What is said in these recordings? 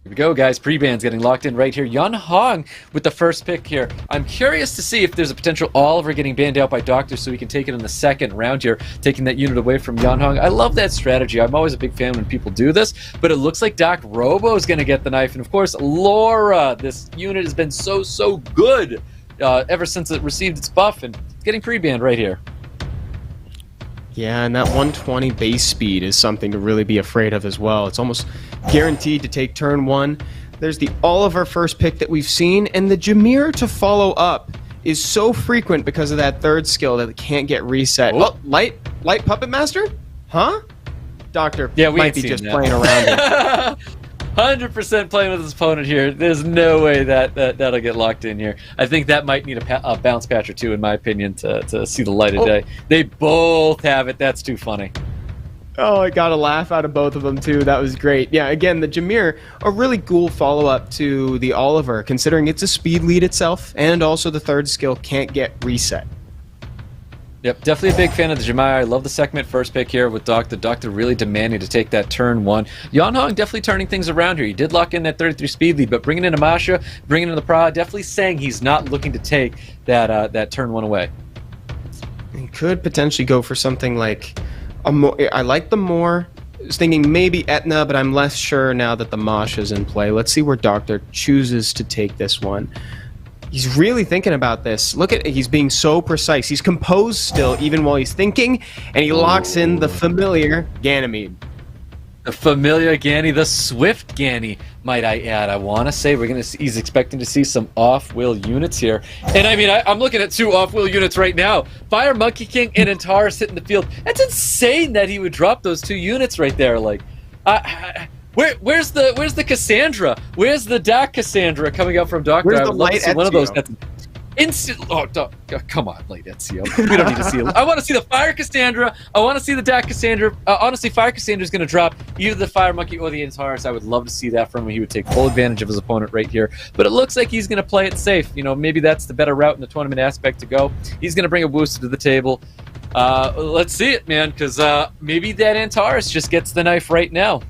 Here we go, guys. Pre-ban's getting locked in right here. YEONHONG with the first pick here. I'm curious to see if there's a potential Oliver getting banned out by Doctor so we can take it in the second round here, taking that unit away from YEONHONG. I love that strategy. I'm always a big fan when people do this, but it looks like Doc Robo is going to get the knife. And of course, Laura. This unit has been so good ever since it received its buff, and it's getting pre-banned right here. Yeah, and that 120 base speed is something to really be afraid of as well. It's almost guaranteed to take turn one. There's the Oliver first pick that we've seen, and the Jameer to follow up is so frequent because of that third skill that it can't get reset. Oh, light Puppet Master? Huh? Doctor might be just playing around here. 100% playing with his opponent here. There's no way that'll get locked in here. I think that might need a bounce patch or two, in my opinion, to see the light of day. They both have it. That's too funny. Oh, I got a laugh out of both of them, too. That was great. Yeah, again, the Jameer, a really cool follow-up to the Oliver, considering it's a speed lead itself, and also the third skill can't get reset. Yep, definitely a big fan of the Jameer. I love the segment first pick here with Doctor. Doctor really demanding to take that turn one. YEONHONG definitely turning things around here. He did lock in that 33 speed lead, but bringing in Amasha, bringing in the Pra, definitely saying he's not looking to take that turn one away. He could potentially go for something like I like the Moor. I was thinking maybe Etna, but I'm less sure now that the Masha's in play. Let's see where Doctor chooses to take this one. He's really thinking about this. Look at, he's being so precise. He's composed still, even while he's thinking, and he locks in the familiar Ganymede. The familiar Ganny, the swift Ganny, might I add. I want to say he's expecting to see some off-wheel units here. And I mean, I'm looking at two off-wheel units right now. Fire Monkey King and Antares hitting the field. That's insane that he would drop those two units right there. Like, Where's the Cassandra? Where's the Doc Cassandra coming out from Doctor? Where's I the would love to light see one of those. Ezio? Instant. Oh, come on, late Ezio. We don't need to see it. I want to see the Fire Cassandra. I want to see the Doc Cassandra. Honestly, Fire Cassandra is going to drop either the Fire Monkey or the Antares. I would love to see that from him. He would take full advantage of his opponent right here. But it looks like he's going to play it safe. You know, maybe that's the better route in the tournament aspect to go. He's going to bring a booster to the table. Let's see it, man, because maybe that Antares just gets the knife right now.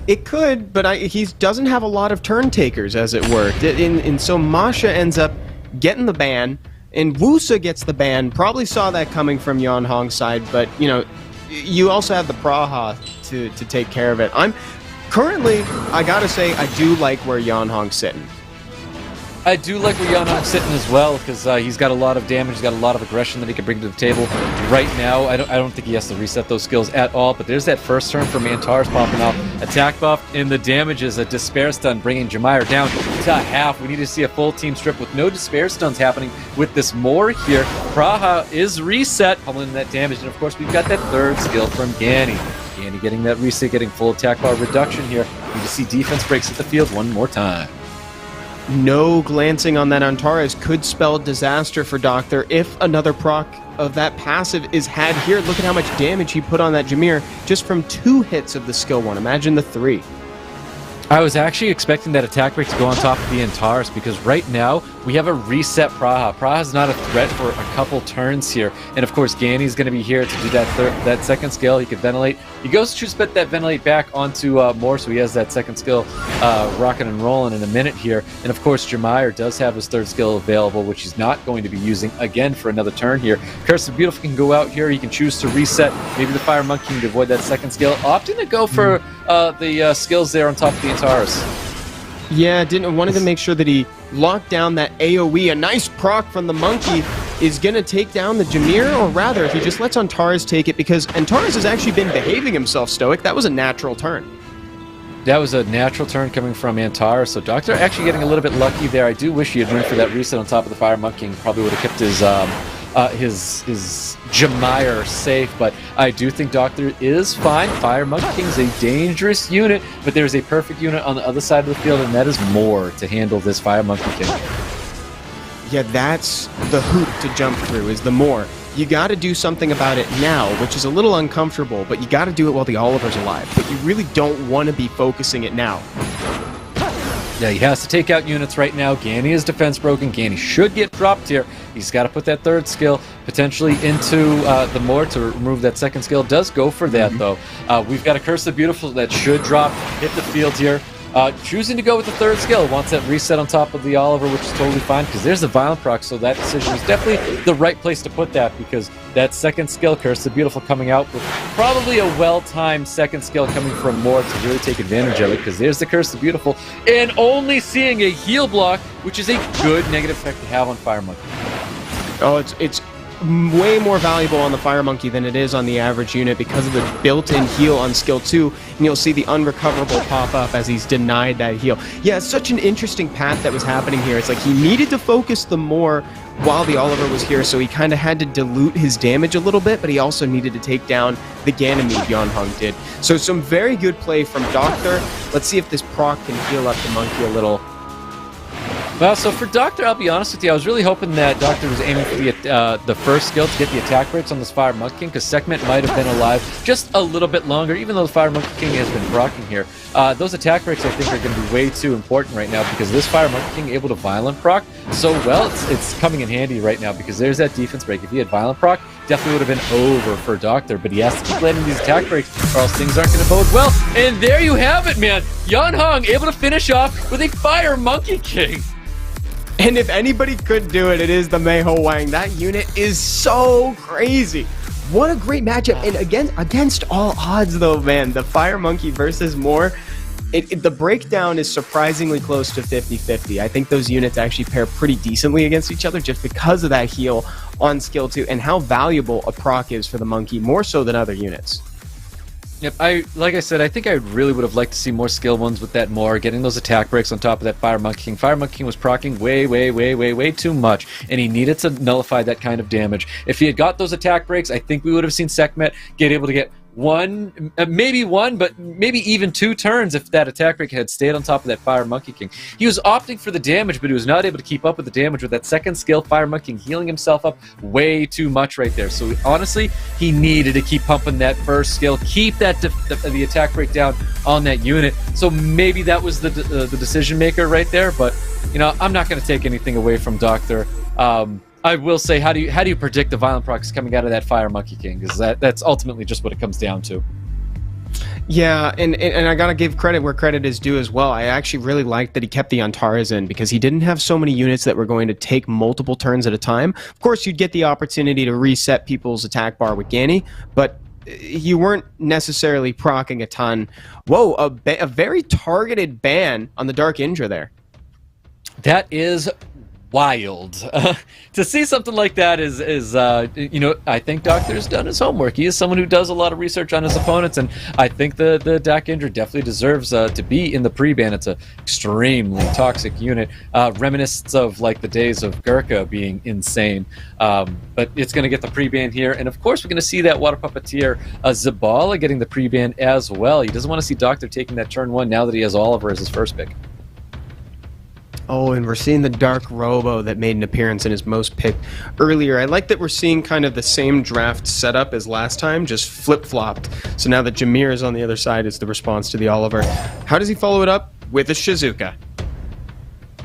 It could, but he doesn't have a lot of turn takers, as it were. And so Masha ends up getting the ban, and Wusa gets the ban. Probably saw that coming from YEONHONG's side, but, you know, you also have the Praha to take care of it. Currently, I gotta say, I do like where YEONHONG's sitting. I do like where YEONHONG's sitting as well, because he's got a lot of damage, he's got a lot of aggression that he can bring to the table. Right now, I don't think he has to reset those skills at all, but there's that first turn from Antares popping off. Attack buff, and the damage is a Despair Stun, bringing Jameer down to half. We need to see a full team strip with no Despair Stuns happening with this Moor here. Praha is reset, pummeling that damage, and of course, we've got that third skill from Ganny. Ganny getting that reset, getting full attack bar reduction here. Need to see defense breaks at the field one more time. No glancing on that Antares could spell disaster for Doctor if another proc of that passive is had here. Look at how much damage he put on that Jameer just from 2 hits of the skill one. Imagine the 3. I was actually expecting that attack break to go on top of the Antares, because right now we have a reset Praha. Praha's not a threat for a couple turns here, and of course Ganny's going to be here to do that second skill. He could ventilate. He goes to spit that ventilate back onto Moor, so he has that second skill rocking and rolling in a minute here. And of course Jameer does have his third skill available, which he's not going to be using again for another turn here. Curse the Beautiful can go out here. He can choose to reset maybe the Fire Monkey to avoid that second skill, opting to go for the skills there on top of the Antares. Yeah, wanted to make sure that he locked down that AoE. A nice proc from the Monkey is going to take down the Jameer, or rather, he just lets Antares take it, because Antares has actually been behaving himself, Stoic. That was a natural turn. That was a natural turn coming from Antares, so Doctor actually getting a little bit lucky there. I do wish he had run for that reset on top of the Fire Monkey, and probably would have kept his Jameer safe, but I do think Doctor is fine. Fire Monkey King's a dangerous unit, but there's a perfect unit on the other side of the field, and that is Moor to handle this Fire Monkey King. Yeah, that's the hoop to jump through, is the Moor. You got to do something about it now, which is a little uncomfortable, but you got to do it while the Oliver's alive. But you really don't want to be focusing it now. Yeah, he has to take out units right now. Ganny is defense broken. Ganny should get dropped here. He's got to put that third skill potentially into the Moor to remove that second skill. Does go for that, though. We've got a Curse of the Beautiful that should drop, hit the field here. Choosing to go with the third skill, wants that reset on top of the Oliver, which is totally fine, because there's the Violent proc, so that decision is definitely the right place to put that, because that second skill, Curse the Beautiful, coming out with probably a well-timed second skill coming from Moore to really take advantage of it, because there's the Curse the Beautiful, and only seeing a heal block, which is a good negative effect to have on Fire Monkey. Oh, it's way more valuable on the Fire Monkey than it is on the average unit because of the built-in heal on skill 2, and you'll see the unrecoverable pop up as he's denied that heal. Yeah, it's such an interesting path that was happening here. It's like he needed to focus the more while the Oliver was here, so he kind of had to dilute his damage a little bit, but he also needed to take down the Ganymede YEONHONG did. So some very good play from Doctor. Let's see if this proc can heal up the monkey a little. Well, so for Doctor, I'll be honest with you, I was really hoping that Doctor was aiming for the first skill to get the attack breaks on this Fire Monkey King, because Sekhmet might have been alive just a little bit longer, even though the Fire Monkey King has been proccing here. Those attack breaks, I think, are going to be way too important right now, because this Fire Monkey King able to Violent proc so well, it's coming in handy right now, because there's that defense break. If he had Violent proc, definitely would have been over for Doctor, but he has to keep landing these attack breaks, or else things aren't going to bode well. And there you have it, man! YEONHONG able to finish off with a Fire Monkey King! And if anybody could do it, it is the Meiho Wang. That unit is so crazy. What a great matchup. And against all odds, though, man, the Fire Monkey versus Moore, the breakdown is surprisingly close to 50-50. I think those units actually pair pretty decently against each other just because of that heal on skill 2 and how valuable a proc is for the monkey, more so than other units. Yep, like I said, I think I really would have liked to see more skill ones with that Moore, getting those attack breaks on top of that Fire Monkey King. Fire Monkey King was proccing way too much, and he needed to nullify that kind of damage. If he had got those attack breaks, I think we would have seen Sekhmet get able to get maybe one, but maybe even 2 turns if that attack break had stayed on top of that Fire Monkey King. He was opting for the damage, but he was not able to keep up with the damage with that second skill. Fire Monkey King healing himself up way too much right there. So honestly, he needed to keep pumping that first skill, keep that the attack break down on that unit. So maybe that was the decision maker right there. But you know, I'm not going to take anything away from Doctor. I will say, how do you predict the Violent procs coming out of that Fire Monkey King? Because that's ultimately just what it comes down to. Yeah, and I gotta give credit where credit is due as well. I actually really liked that he kept the Antares in, because he didn't have so many units that were going to take multiple turns at a time. Of course, you'd get the opportunity to reset people's attack bar with Gani, but you weren't necessarily proccing a ton. Whoa, a very targeted ban on the Dark Indra there. That is wild. To see something like that is you know, I think Doctor's done his homework. He is someone who does a lot of research on his opponents, and I think the Dark Indra definitely deserves to be in the pre-ban. It's an extremely toxic unit, reminiscent of like the days of Gurkha being insane, but it's going to get the pre-ban here, and of course we're going to see that Water Puppeteer Zabala getting the pre-ban as well. He doesn't want to see Doctor taking that turn 1 now that he has Oliver as his first pick. Oh, and we're seeing the Dark Robo that made an appearance in his most picked earlier. I like that we're seeing kind of the same draft setup as last time, just flip-flopped. So now that Jameer is on the other side, is the response to the Oliver. How does he follow it up? With a Shizuka.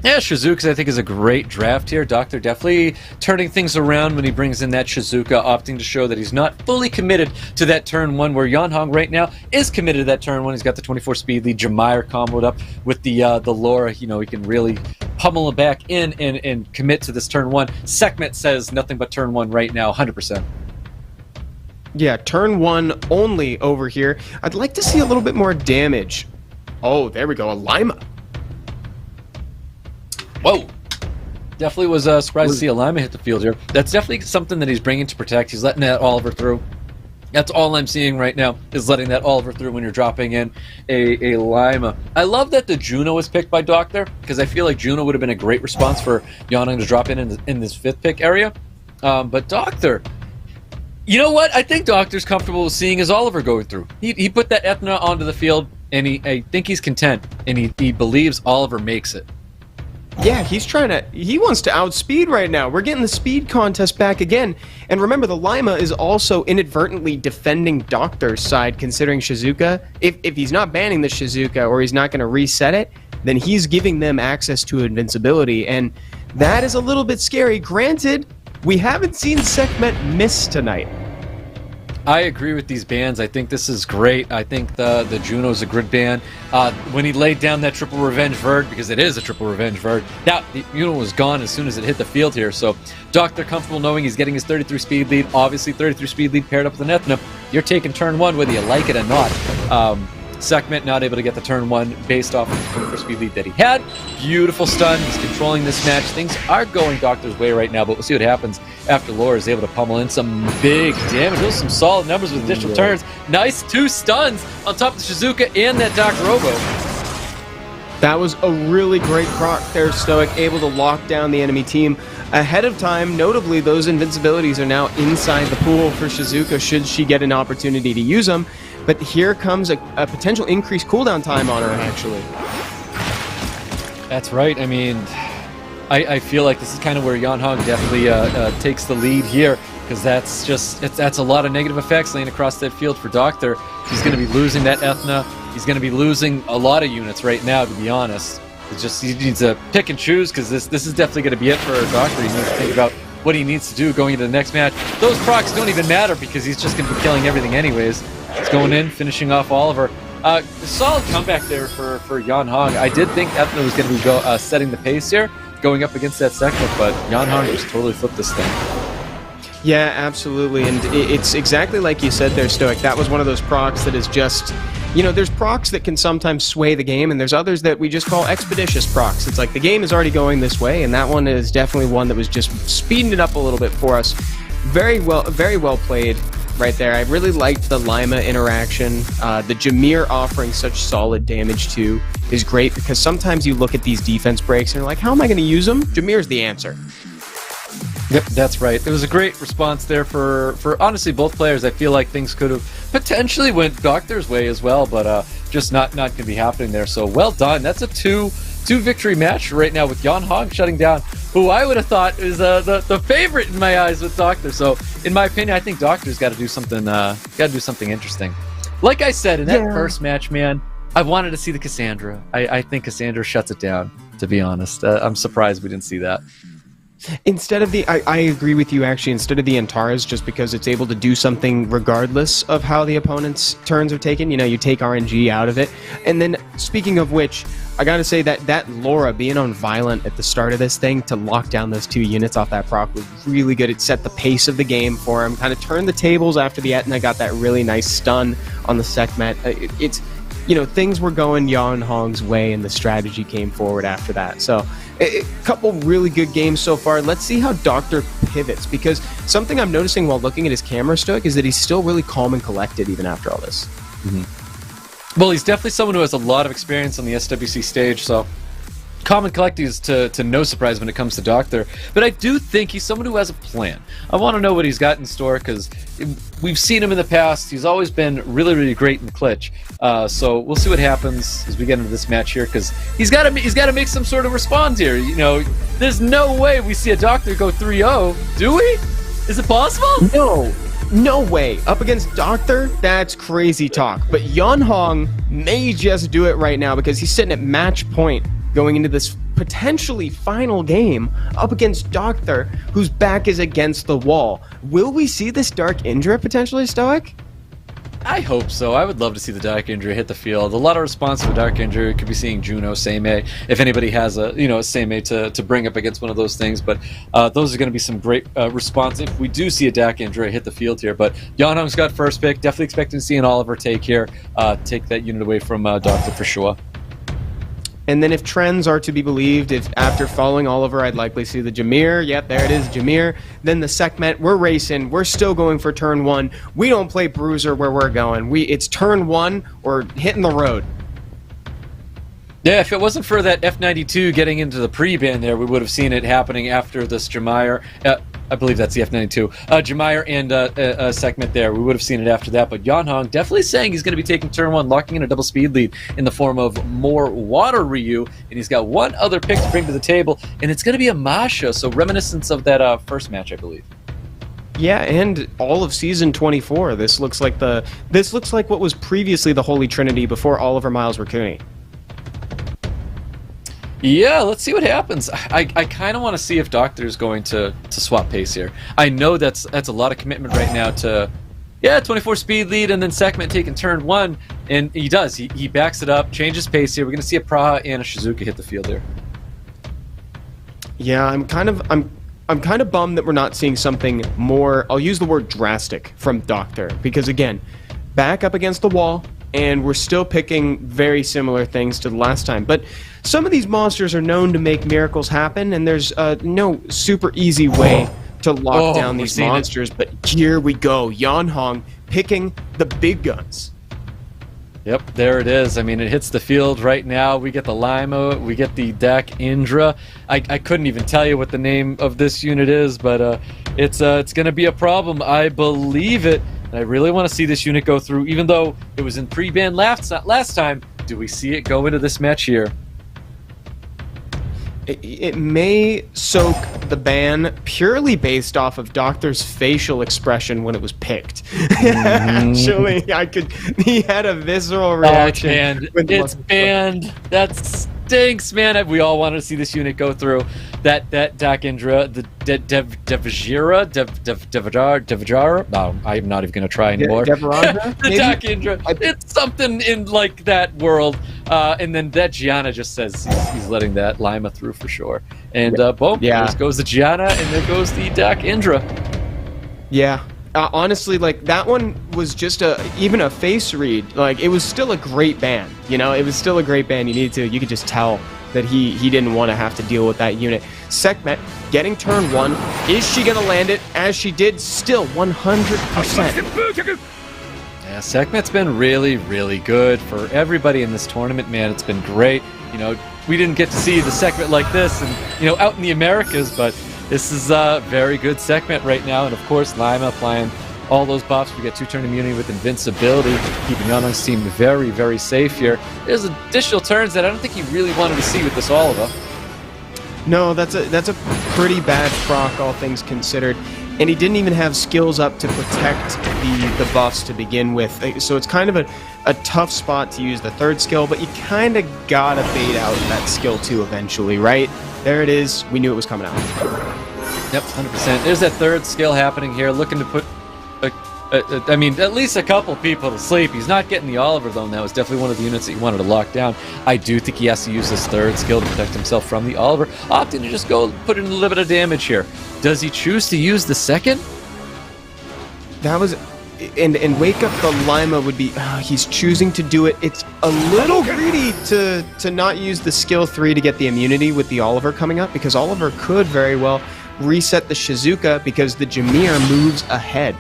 Yeah, Shizuka, I think, is a great draft here. Doctor definitely turning things around when he brings in that Shizuka, opting to show that he's not fully committed to that turn 1, where YEONHONG right now is committed to that turn 1. He's got the 24 speed lead. Jameer comboed up with the Laura. You know, he can really pummel him back in and commit to this turn 1. Sekhmet says nothing but turn 1 right now, 100%. Yeah, turn 1 only over here. I'd like to see a little bit more damage. Oh, there we go, a Lima. Whoa! Definitely was surprised to see a Lima hit the field here. That's definitely something that he's bringing to protect. He's letting that Oliver through. That's all I'm seeing right now, is letting that Oliver through when you're dropping in a Lima. I love that the Juno was picked by Doctor, because I feel like Juno would have been a great response for YEONHONG to drop in this 5th pick area. But Doctor, you know what? I think Doctor's comfortable with seeing his Oliver going through. He put that Ethna onto the field, and I think he's content, and he believes Oliver makes it. Yeah, he wants to outspeed right now. We're getting the speed contest back again. And remember, the Lima is also inadvertently defending Doctor's side, considering Shizuka. If he's not banning the Shizuka, or he's not going to reset it, then he's giving them access to invincibility. And that is a little bit scary. Granted, we haven't seen Sekhmet miss tonight. I agree with these bans. I think this is great. I think the Juno's a good ban. When he laid down that triple revenge verd, because it is a triple revenge verd, now the Juno was gone as soon as it hit the field here. So Doctor comfortable knowing he's getting his 33 speed lead. Obviously 33 speed lead paired up with an Ethna. You're taking turn one whether you like it or not. Sekhmet not able to get the turn one based off of the 24 speed lead that he had. Beautiful stun. He's controlling this match. Things are going Doctor's way right now, but we'll see what happens after Laura is able to pummel in some big damage. Those are some solid numbers with additional turns. Nice 2 stuns on top of the Shizuka and that Doc Robo. That was a really great proc there, Stoic, able to lock down the enemy team ahead of time. Notably, those invincibilities are now inside the pool for Shizuka should she get an opportunity to use them. But here comes a potential increased cooldown time on her, actually. That's right. I mean, I feel like this is kind of where YEONHONG definitely takes the lead here, because that's a lot of negative effects laying across that field for Doctor. He's going to be losing that Ethna. He's going to be losing a lot of units right now, to be honest. It's just he needs to pick and choose, because this is definitely going to be it for Doctor. He needs to think about what he needs to do going into the next match. Those procs don't even matter because he's just going to be killing everything anyways. He's going in, finishing off Oliver. Solid comeback there for YEONHONG. I did think Ethna was going to be setting the pace here, going up against that Sekhmet, but YEONHONG just totally flipped this thing. Yeah, absolutely, and it's exactly like you said there, Stoic. That was one of those procs that is just, you know, there's procs that can sometimes sway the game, and there's others that we just call expeditious procs. It's like the game is already going this way, and that one is definitely one that was just speeding it up a little bit for us. Very well played right there. I really liked the Lima interaction. The Jameer offering such solid damage too is great, because sometimes you look at these defense breaks and you're like, how am I going to use them? Jameer's the answer. Yep, that's right. It was a great response there for honestly both players. I feel like things could have potentially went Doctor's way as well, but just not going to be happening there. So well done. That's a two victory match right now with YEONHONG shutting down who I would have thought is the favorite in my eyes with Doctor. So in my opinion, I think Doctor's got to do something interesting. Like I said in that first match, man, I wanted to see the Cassandra. I think Cassandra shuts it down, to be honest. I'm surprised we didn't see that. Instead of the, I agree with you actually, instead of the Antares, just because it's able to do something regardless of how the opponent's turns are taken. You know, you take RNG out of it. And then, speaking of which, I gotta say that Laura being on Violent at the start of this thing to lock down those 2 units off that proc was really good. It set the pace of the game for him, kind of turned the tables after the Etna got that really nice stun on the Sekhmet. It's, you know, things were going YEONHONG's way, and the strategy came forward after that. So, a couple really good games so far. Let's see how Doctor pivots, because something I'm noticing while looking at his camera, Stoic, is that he's still really calm and collected even after all this. Mm-hmm. Well, he's definitely someone who has a lot of experience on the SWC stage, so calm and collected is to no surprise when it comes to Doctor. But I do think he's someone who has a plan. I want to know what he's got in store, because we've seen him in the past. He's always been really, really great in the clutch. So we'll see what happens as we get into this match here, because he's got to make some sort of response here. You know, there's no way we see a Doctor go 3-0, do we? Is it possible? No way. Up against Doctor, that's crazy talk. But YEONHONG may just do it right now, because he's sitting at match point going into this potentially final game up against Doctor, whose back is against the wall. Will we see this Dark Indra potentially, Stoic? I hope so. I would love to see the Dark Indra hit the field. A lot of response to the Dark Indra. Could be seeing Juno, Seimei, if anybody has a Seimei to bring up against one of those things. But those are going to be some great response if we do see a Dark Indra hit the field here. But YEONHONG's got first pick. Definitely expecting to see an Oliver take here. Take that unit away from Doctor for sure. And then if trends are to be believed, if after following Oliver, I'd likely see the Jameer. Yep, there it is, Jameer. Then the Sekhmet. We're racing. We're still going for turn 1. We don't play Bruiser where we're going. It's turn 1 or hitting the road. Yeah, if it wasn't for that F92 getting into the pre-ban there, we would have seen it happening after this Jameer. I believe that's the F92. Jameer and Sekhmet there. We would have seen it after that. But YEONHONG definitely saying he's going to be taking turn 1, locking in a double speed lead in the form of more Water Ryu. And he's got one other pick to bring to the table. And it's going to be a Masha. So reminiscence of that first match, I believe. Yeah, and all of season 24. This looks like what was previously the Holy Trinity before Oliver Miles Raccoon. Yeah, let's see what happens. I kind of want to see if Doctor's going to swap pace here. I know that's a lot of commitment right now to Yeah, 24 speed lead, and then Sekhmet taking turn 1, and he does. He backs it up, changes pace here. We're going to see a Praha and a Shizuka hit the field here. Yeah, I'm kind of bummed that we're not seeing something more, I'll use the word drastic, from DOCTHURR, because again, back up against the wall, and we're still picking very similar things to the last time. But some of these monsters are known to make miracles happen, and there's no super easy way to lock down these monsters. But here we go, YEONHONG picking the big guns. Yep, there it is. I mean, it hits the field right now. We get the Lima, we get the Dak Indra. I couldn't even tell you what the name of this unit is, but it's going to be a problem. I believe it. And I really want to see this unit go through, even though it was in pre-ban last time. Do we see it go into this match here? It may soak the ban purely based off of DOCTHURR's facial expression when it was picked. Actually, he had a visceral reaction. It's banned. That stinks, man. We all wanted to see this unit go through. That Dak Indra, the Devajira. No, I'm not even going to try anymore. The Dak Indra. It's something in like that world. And then that Gianna just says he's letting that Lima through for sure. And boom, there goes the Gianna, and there goes the Dak Indra. Yeah. Honestly, like, that one was just even a face read. Like, it was still a great ban. You know, it was still a great ban. You could just tell that he didn't want to have to deal with that unit. Sekhmet getting turn 1. Is she going to land it? As she did, still 100%. Yeah, Sekhmet's been really, really good for everybody in this tournament, man. It's been great. You know, we didn't get to see the Sekhmet like this and, you know, out in the Americas, but this is a very good Sekhmet right now. And of course, Lima applying all those buffs. We get 2-turn immunity with invincibility, keeping YEONHONG's team very, very safe here. There's additional turns that I don't think he really wanted to see with this Oliver. No, that's a pretty bad proc, all things considered. And he didn't even have skills up to protect the buffs to begin with. So it's kind of a tough spot to use the third skill, but you kind of gotta bait out that skill 2 eventually, right? There it is. We knew it was coming out. Yep, 100%. There's that third skill happening here, looking to put, I mean, at least a couple people to sleep. He's not getting the Oliver, though, and that was definitely one of the units that he wanted to lock down. I do think he has to use this third skill to protect himself from the Oliver, opting to just go put in a little bit of damage here. Does he choose to use the second? That was... And wake up the Lima would be... he's choosing to do it. It's a little greedy to not use the skill 3 to get the immunity with the Oliver coming up, because Oliver could very well reset the Shizuka because the Jameer moves ahead.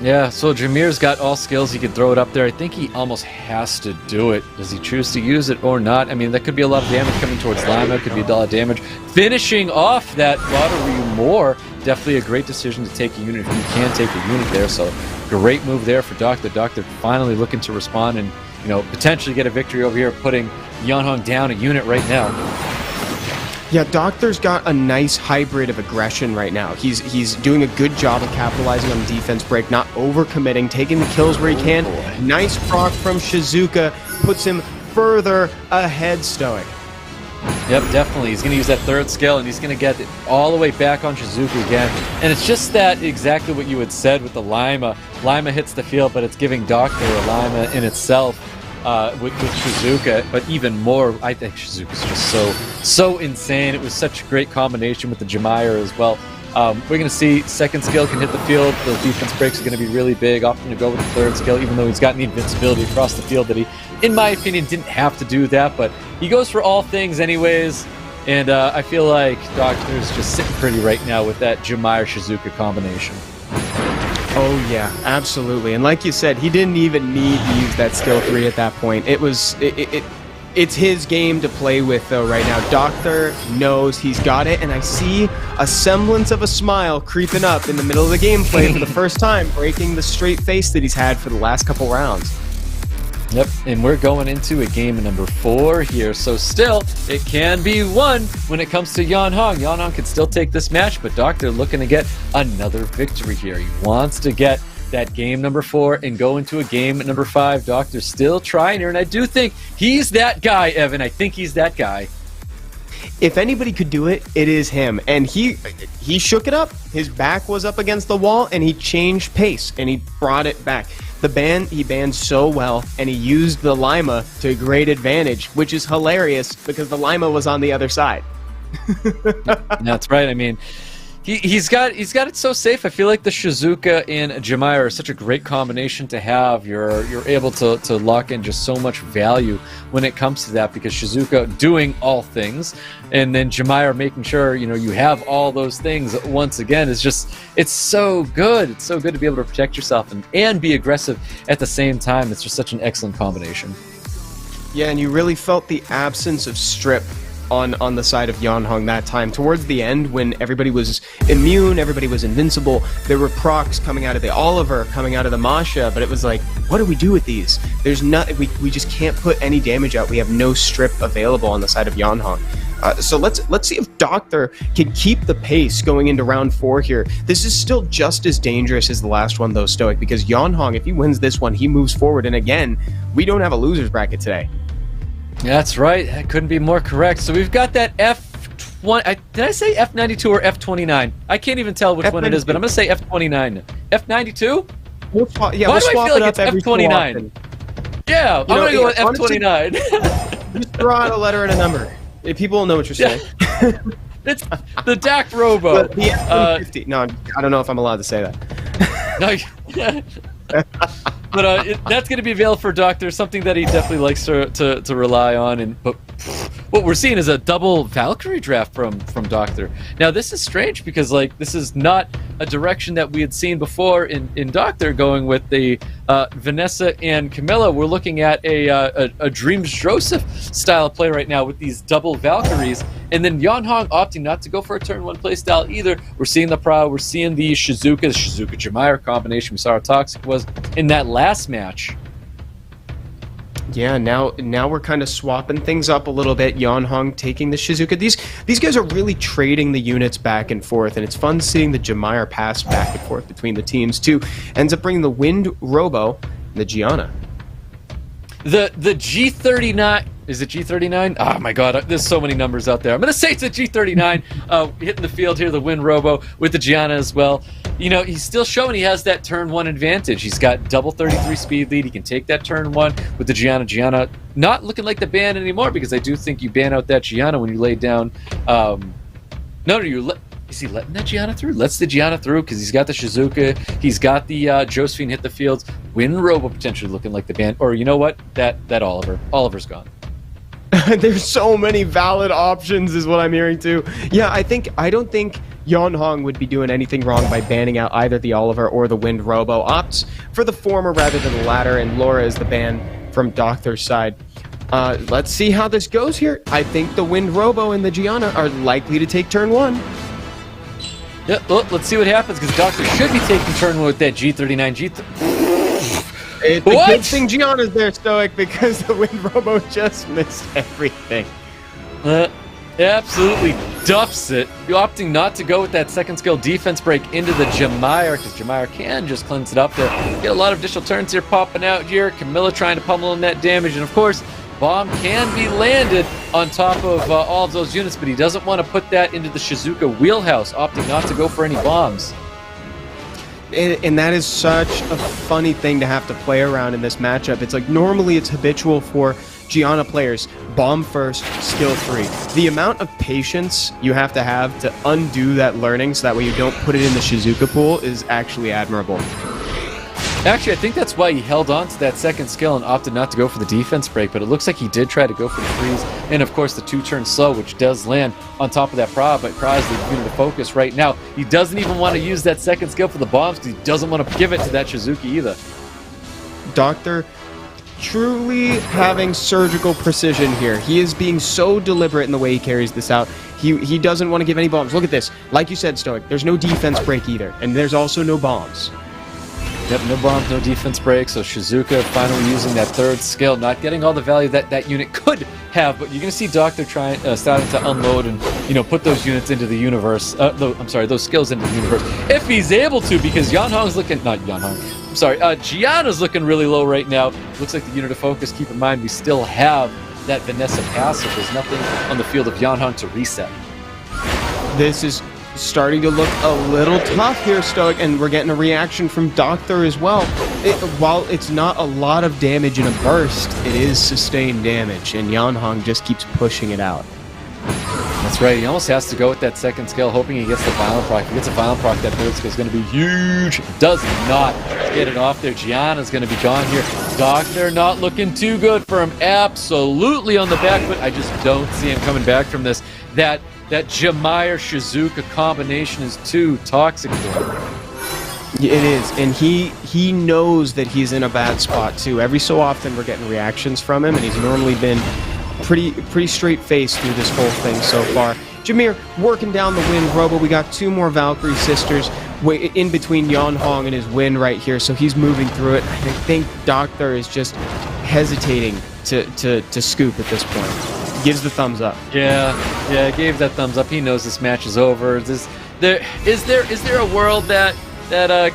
Yeah, so Jameer's got all skills. He could throw it up there. I think he almost has to do it. Does he choose to use it or not? I mean, that could be a lot of damage coming towards Lima. Could be a lot of damage. Finishing off that Wateroo Moore. Definitely a great decision to take a unit if you can take a unit there. So great move there for DOCTHURR. DOCTHURR finally looking to respond and, you know, potentially get a victory over here, putting YEONHONG down a unit right now. Yeah, DOCTHURR's got a nice hybrid of aggression right now. He's doing a good job of capitalizing on the defense break, not overcommitting, taking the kills where he can. Nice proc from Shizuka, puts him further ahead, Stoic. Yep, definitely. He's going to use that third skill, and he's going to get it all the way back on Shizuka again. And it's just that exactly what you had said with the Lima. Lima hits the field, but it's giving DOCTHURR a Lima in itself. With Shizuka, but even more, I think Shizuka's just so insane. It was such a great combination with the Jameer as well. We're going to see second skill can hit the field. Those defense breaks are going to be really big. Opting to go with the third skill, even though he's gotten the invincibility across the field that he, in my opinion, didn't have to do that. But he goes for all things anyways. And I feel like DOCTHURR's just sitting pretty right now with that Jameer-Shizuka combination. Oh yeah, absolutely. And like you said, he didn't even need to use that skill 3 at that point. It's his game to play with though right now. DOCTHURR knows he's got it, and I see a semblance of a smile creeping up in the middle of the gameplay for the first time, breaking the straight face that he's had for the last couple rounds. Yep, and we're going into a game number 4 here, so still, it can be won when it comes to YEONHONG. YEONHONG can still take this match, but DOCTHURR looking to get another victory here. He wants to get that game number 4 and go into a game number 5. DOCTHURR still trying here, and I do think he's that guy, Evan. I think he's that guy. If anybody could do it, it is him. And he shook it up. His back was up against the wall, and he changed pace, and he brought it back. He banned so well, and he used the Lima to great advantage, which is hilarious because the Lima was on the other side. That's right. I mean, he's got it so safe. I feel like the Shizuka and Jemaya are such a great combination to have. You're able to lock in just so much value when it comes to that, because Shizuka doing all things, and then Jemaya making sure you have all those things once again is just, it's so good. It's so good to be able to protect yourself and be aggressive at the same time. It's just such an excellent combination. Yeah, and you really felt the absence of strip on the side of YEONHONG that time. Towards the end, when everybody was immune, everybody was invincible, there were procs coming out of the Oliver, coming out of the Masha, but it was like, what do we do with these? There's not, we just can't put any damage out. We have no strip available on the side of YEONHONG. So let's see if DOCTHURR can keep the pace going into round 4 here. This is still just as dangerous as the last one though, Stoic, because YEONHONG, if he wins this one, he moves forward, and again, we don't have a loser's bracket today. That's right. That couldn't be more correct. So we've got that F20. Did I say F92 or F29? I can't even tell which one it is, but I'm going to say F29. F92? We'll swap it up every F29? Yeah, I'm going to go with F29. Just throw out a letter and a number. People will know what you're saying. It's the DAC Robo. The F150. No, I don't know if I'm allowed to say that. No, but that's going to be available for DOCTHURR, something that he definitely likes to rely on. But what we're seeing is a double Valkyrie draft from DOCTHURR. Now this is strange because this is not a direction that we had seen before in DOCTHURR, going with the Vanessa and Camilla. We're looking at a Dreams Joseph style of play right now with these double Valkyries, and then YEONHONG opting not to go for a turn 1 play style either. We're seeing the Pra, we're seeing the Shizuka Jemaya combination. We saw how toxic was in that last match. Yeah, now we're kind of swapping things up a little bit. YEONHONG taking the Shizuka. These guys are really trading the units back and forth, and it's fun seeing the Jemaya pass back and forth between the teams too. Ends up bringing the Wind Robo and the Gianna. The G39, is it G39? Oh my god, there's so many numbers out there. I'm going to say it's a G39 hitting the field here, the Wind Robo with the Gianna as well. He's still showing he has that turn 1 advantage. He's got double 33 speed lead. He can take that turn 1 with the Gianna. Gianna not looking like the ban anymore, because I do think you ban out that Gianna when you lay down. Is he letting that Gianna through? Lets the Gianna through because he's got the Shizuka. He's got the Josephine hit the fields. Wind Robo potentially looking like the ban. Or you know what? That Oliver. Oliver's gone. There's so many valid options is what I'm hearing too. Yeah, I don't think YEONHONG would be doing anything wrong by banning out either the Oliver or the Wind Robo. Opts for the former rather than the latter, and Laura is the ban from DOCTHURR's side. Let's see how this goes here. I think the Wind Robo and the Gianna are likely to take turn 1. Yeah, well, let's see what happens, because DOCTHURR should be taking turn 1 with that G39. It's a good thing Gianna's there, Stoic, because the Wind Robo just missed everything. Absolutely duffs it. You're opting not to go with that second skill defense break into the Jemaya, because Jemaya can just cleanse it up to get a lot of additional turns here popping out here. Camilla trying to pummel in that damage, and of course, bomb can be landed on top of all of those units, but he doesn't want to put that into the Shizuka wheelhouse, opting not to go for any bombs. And that is such a funny thing to have to play around in this matchup. It's like normally it's habitual for Gianna players, bomb first, skill 3. The amount of patience you have to undo that learning so that way you don't put it in the Shizuka pool is actually admirable. Actually, I think that's why he held on to that second skill and opted not to go for the defense break, but it looks like he did try to go for the freeze, and of course the 2-turn slow, which does land on top of that Pra, but Pra is the unit of focus right now. He doesn't even want to use that second skill for the bombs because he doesn't want to give it to that Shizuki either. DOCTHURR truly having surgical precision here. He is being so deliberate in the way he carries this out. He doesn't want to give any bombs. Look at this. Like you said, Stoic, there's no defense break either, and there's also no bombs. Yep, no bombs, no defense break, so Shizuka finally using that third skill, not getting all the value that unit could have, but you're going to see DOCTHURR starting to unload and, put those units into the universe, those skills into the universe, if he's able to, because Gianna's looking really low right now. Looks like the unit of focus, keep in mind, we still have that Vanessa passive. There's nothing on the field of YEONHONG to reset. This is starting to look a little tough here, Stoic, and we're getting a reaction from DOCTHUR as well. While it's not a lot of damage in a burst, it is sustained damage, and YEONHONG just keeps pushing it out. That's right, he almost has to go with that second skill, hoping he gets the violent proc. If he gets a violent proc, that third skill is going to be huge. Does not get it off there. Gianna's going to be gone here. DOCTHUR not looking too good for him. Absolutely on the back foot. I just don't see him coming back from this. That Jamire Shizuka combination is too toxic for him. It is, and he knows that he's in a bad spot too. Every so often we're getting reactions from him, and he's normally been pretty straight-faced through this whole thing so far. Jameer working down the win, Robo. We got 2 more Valkyrie sisters in between YEONHONG and his win right here, so he's moving through it. I think DOCTHUR is just hesitating to scoop at this point. Gives the thumbs up. Yeah, gave that thumbs up. He knows this match is over. Is there a world that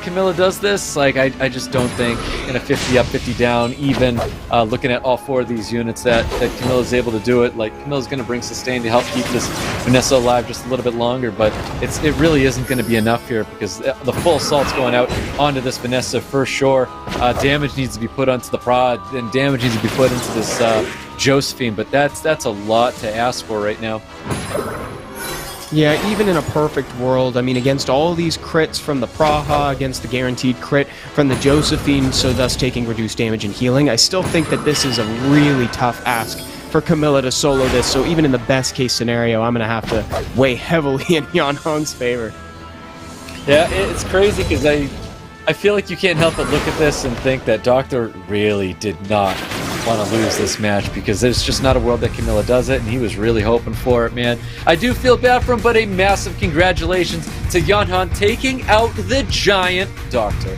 Camilla does this? Like, I just don't think in a 50 up, 50 down, even looking at all 4 of these units that Camilla's able to do it. Like, Camilla's going to bring sustain to help keep this Vanessa alive just a little bit longer, but it really isn't going to be enough here because the full assault's going out onto this Vanessa for sure. Damage needs to be put onto the prod, and damage needs to be put into this Josephine, but that's a lot to ask for right now. Yeah, even in a perfect world, I mean, against all these crits from the Praha, against the guaranteed crit from the Josephine, so thus taking reduced damage and healing, I still think that this is a really tough ask for Camilla to solo this, so even in the best case scenario, I'm going to have to weigh heavily in YEONHONG's favor. Yeah, it's crazy because I feel like you can't help but look at this and think that DOCTHUR really did not want to lose this match because there's just not a world that Camilla does it, and he was really hoping for it, man. I do feel bad for him, but a massive congratulations to YEONHONG taking out the giant DOCTHUR.